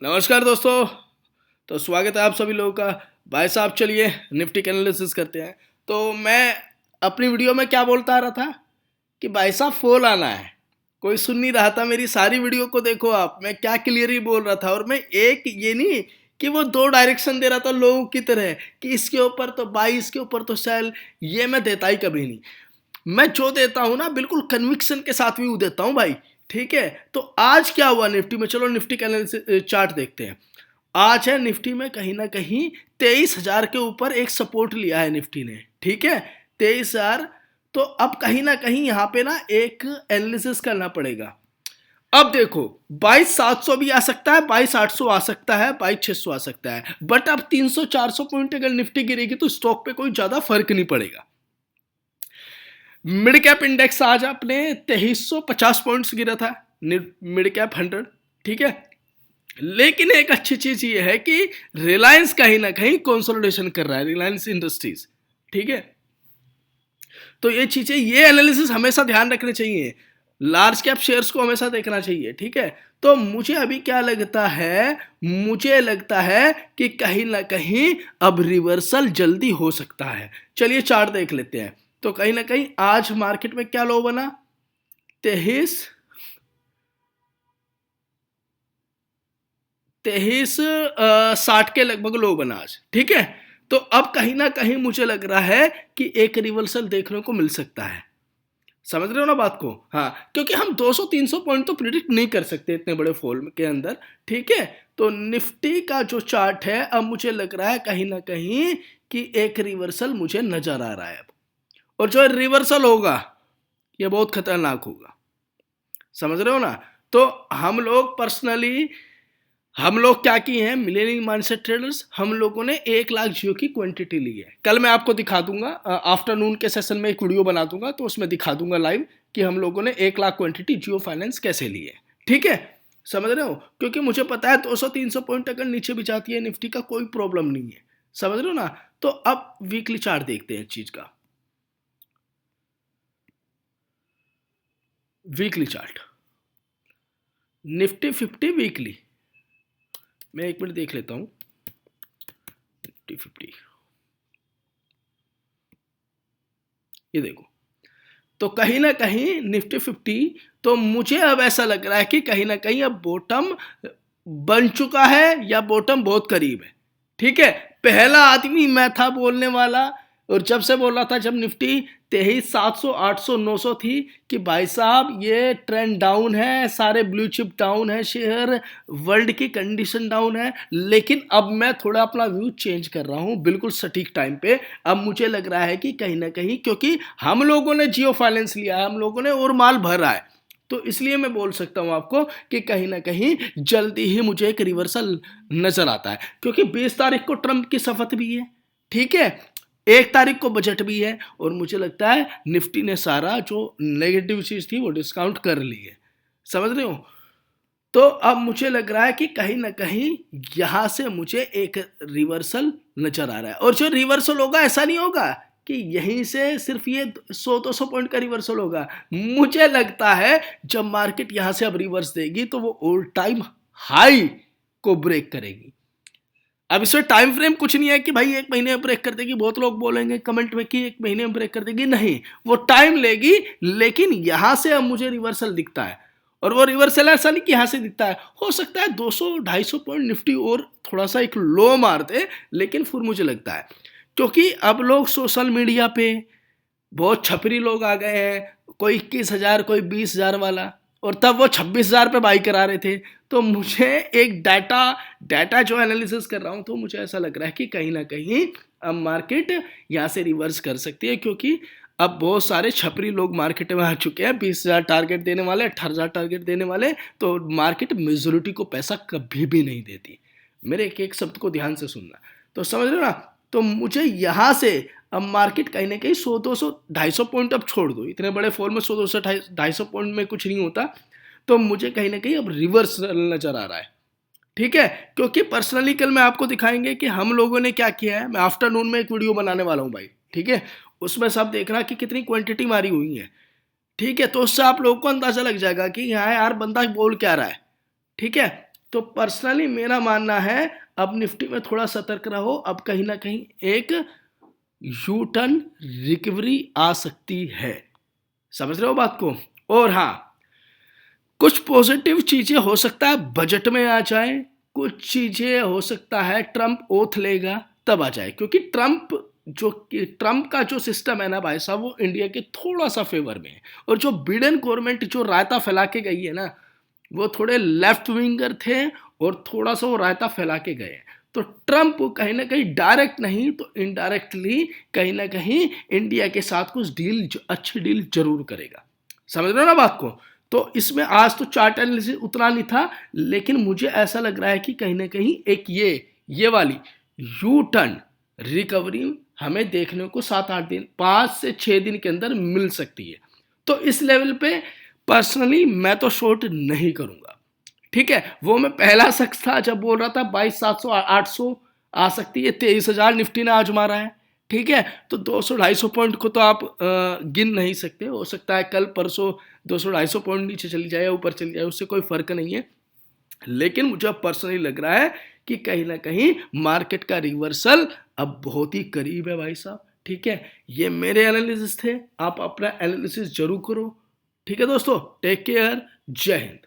नमस्कार दोस्तों। तो स्वागत है आप सभी लोगों का। भाई साहब चलिए निफ्टी का एनालिसिस करते हैं। तो मैं अपनी वीडियो में क्या बोलता आ रहा था कि भाई साहब फॉल आना है। कोई सुन नहीं रहा था मेरी सारी वीडियो को। देखो आप, मैं क्या क्लियरली बोल रहा था। और मैं एक ये नहीं कि वो दो डायरेक्शन दे रहा था लोगों की तरह कि इसके ऊपर तो बाई, इसके ऊपर तो सेल। ये मैं देता ही कभी नहीं। मैं जो देता हूं ना बिल्कुल कन्विक्शन के साथ व्यू देता हूं भाई। ठीक है, तो आज क्या हुआ निफ्टी में, चलो निफ्टी का चार्ट देखते हैं। आज है निफ्टी में कहीं ना कहीं 23,000 के ऊपर एक सपोर्ट लिया है निफ्टी ने। ठीक है, 23,000। तो अब कहीं ना कहीं यहाँ पे ना एक एनालिसिस करना पड़ेगा। अब देखो 22,700 भी आ सकता है, 22,800 आ सकता है, 22,600 आ सकता है। बट अब 300-400 पॉइंट अगर निफ्टी गिरेगी तो स्टॉक पे कोई ज्यादा फर्क नहीं पड़ेगा। मिड कैप इंडेक्स आज अपने 2350 पॉइंट्स गिरा था, मिड कैप 100। ठीक है, लेकिन एक अच्छी चीज ये है कि रिलायंस कहीं ना कहीं कंसोलिडेशन कर रहा है, रिलायंस इंडस्ट्रीज। ठीक है, तो ये चीजें, ये एनालिसिस हमेशा ध्यान रखने चाहिए। लार्ज कैप शेयर्स को हमेशा देखना चाहिए। ठीक है, तो मुझे अभी क्या लगता है, मुझे लगता है कि कहीं ना कहीं अब रिवर्सल जल्दी हो सकता है। चलिए चार्ट देख लेते हैं। तो कहीं ना कहीं आज मार्केट में क्या लो बना, 2360 के लगभग लो बना आज। ठीक है, तो अब कहीं ना कहीं मुझे लग रहा है कि एक रिवर्सल देखने को मिल सकता है। समझ रहे हो ना बात को? हाँ, क्योंकि हम 200-300 पॉइंट तो प्रिडिक्ट नहीं कर सकते इतने बड़े फॉल के अंदर। ठीक है, तो निफ्टी का जो चार्ट है अब मुझे लग रहा है कहीं ना कहीं कि एक रिवर्सल मुझे नजर आ रहा है अब। और जो रिवर्सल होगा ये बहुत खतरनाक होगा। समझ रहे हो ना? तो हम लोग क्या किए हैं, मिलेनियल माइंडसेट ट्रेडर्स, हम लोगों ने 1 लाख जियो की क्वांटिटी ली है। कल मैं आपको दिखा दूंगा, आफ्टरनून के सेशन में एक वीडियो बना दूंगा तो उसमें दिखा दूंगा लाइव कि हम लोगों ने 1 लाख क्वांटिटी जियो फाइनेंस कैसे ली है। ठीक है, समझ रहे हो? क्योंकि मुझे पता है 200-300 पॉइंट अगर नीचे भी जाती है निफ्टी का कोई प्रॉब्लम नहीं है। समझ रहे हो ना? तो अब वीकली चार्ट देखते हैं चीज का। वीकली चार्ट, निफ्टी 50 वीकली, मैं 1 मिनट देख लेता हूं। निफ्टी 50, ये देखो। तो कहीं ना कहीं निफ्टी 50, तो मुझे अब ऐसा लग रहा है कि कहीं ना कहीं अब बॉटम बन चुका है या बॉटम बहुत करीब है। ठीक है, पहला आदमी मैं था बोलने वाला, और जब से बोल रहा था जब निफ्टी 23,700, 800, 900 थी कि भाई साहब ये ट्रेंड डाउन है, सारे ब्लू चिप डाउन है, शेयर वर्ल्ड की कंडीशन डाउन है। लेकिन अब मैं थोड़ा अपना व्यू चेंज कर रहा हूं बिल्कुल सटीक टाइम पे। अब मुझे लग रहा है कि कहीं ना कहीं क्योंकि हम लोगों ने जियो फाइनेंस लिया है, हम लोगों ने और माल भरा है, तो इसलिए मैं बोल सकता हूं आपको कि कहीं ना कहीं जल्दी ही मुझे एक रिवर्सल नजर आता है। क्योंकि 20 तारीख को ट्रंप की शपथ भी है। ठीक है, 1 तारीख को बजट भी है, और मुझे लगता है निफ्टी ने सारा जो नेगेटिव चीज थी वो डिस्काउंट कर ली है। समझ रहे हो? तो अब मुझे लग रहा है कि कहीं ना कहीं यहां से मुझे एक रिवर्सल नजर आ रहा है। और जो रिवर्सल होगा ऐसा नहीं होगा कि यहीं से सिर्फ ये 100-200 पॉइंट का रिवर्सल होगा। मुझे लगता है जब मार्केट यहां से अब रिवर्स देगी तो वो ऑल टाइम हाई को ब्रेक करेगी। अब इसमें टाइम फ्रेम कुछ नहीं है कि भाई 1 महीने में ब्रेक कर देगी। बहुत लोग बोलेंगे कमेंट में कि 1 महीने में ब्रेक कर देगी, नहीं, वो टाइम लेगी। लेकिन यहां से अब मुझे रिवर्सल दिखता है, और वो रिवर्सल ऐसा नहीं कि यहां से दिखता है, हो सकता है 200-250 पॉइंट निफ्टी और थोड़ा सा एक लो मार दे। लेकिन फिर मुझे लगता है क्योंकि अब लोग सोशल मीडिया पे बहुत छपरी लोग आ गए हैं, कोई 21,000 कोई 20,000 वाला, और तब वो 26,000 पे बाई करा रहे थे। तो मुझे एक डाटा जो एनालिसिस कर रहा हूं, तो मुझे ऐसा लग रहा है कि कहीं ना कहीं अब मार्केट यहां से रिवर्स कर सकती है। क्योंकि अब बहुत सारे छपरी लोग मार्केट में आ चुके हैं, 20,000 टारगेट देने वाले, 18,000 टारगेट देने वाले। तो मार्केट मेजोरिटी को पैसा कभी भी नहीं देती। मेरे एक एक शब्द को ध्यान से सुनना। तो समझ रहे हो ना? तो मुझे यहां से अब मार्केट कहीं ना कहीं 100-200-250 पॉइंट अब छोड़ दो, इतने बड़े फॉल में 100-200-250 पॉइंट में कुछ नहीं होता। तो मुझे कहीं ना कहीं अब रिवर्स नजर आ रहा है। ठीक है, क्योंकि पर्सनली कल मैं आपको दिखाएंगे कि हम लोगों ने क्या किया है। मैं आफ्टरनून में एक वीडियो बनाने वाला हूं भाई। ठीक है, उसमें सब देखना कि कितनी क्वांटिटी मारी हुई है। ठीक है, तो उससे आप लोगों को अंदाजा लग जाएगा कि हाँ यार बंदा बोल क्या रहा है। ठीक है, तो पर्सनली मेरा मानना है अब निफ्टी में थोड़ा सतर्क रहो, अब कहीं ना कहीं एक यू टर्न रिकवरी आ सकती है। समझ रहे हो बात को? और हाँ, कुछ पॉजिटिव चीजें हो सकता है बजट में आ जाए, कुछ चीजें हो सकता है ट्रम्प ओथ लेगा तब आ जाए, क्योंकि ट्रम्प का जो सिस्टम है ना भाई साहब, वो इंडिया के थोड़ा सा फेवर में है। और जो बिडेन गवर्नमेंट जो रायता फैला के गई है ना, वो थोड़े लेफ्ट विंगर थे और थोड़ा सा वो रायता फैला के गए हैं। तो ट्रम्प कहीं ना कहीं डायरेक्ट नहीं तो इनडायरेक्टली कहीं ना कहीं इंडिया के साथ कुछ अच्छी डील जरूर करेगा। समझ रहे हो ना बात को? तो इसमें आज तो चार्ट एनालिसिस उतना नहीं था, लेकिन मुझे ऐसा लग रहा है कि कहीं ना कहीं एक ये वाली यू टर्न रिकवरी हमें देखने को 7-8 दिन 5 से 6 दिन के अंदर मिल सकती है। तो इस लेवल पे पर्सनली मैं तो शॉर्ट नहीं करूंगा। ठीक है, वो मैं पहला शख्स था जब बोल रहा था 22,700 800 आ सकती है। 23,000 निफ्टी ने आज मारा है। ठीक है, तो 200-250 पॉइंट को तो आप गिन नहीं सकते। हो सकता है कल परसों 200-250 पॉइंट नीचे चली जाए या ऊपर चली जाए, उससे कोई फर्क नहीं है। लेकिन मुझे पर्सनली लग रहा है कि कहीं ना कहीं मार्केट का रिवर्सल अब बहुत ही करीब है भाई साहब। ठीक है, ये मेरे एनालिसिस थे, आप अपना एनालिसिस जरूर करो। ठीक है दोस्तों, टेक केयर, जय हिंद।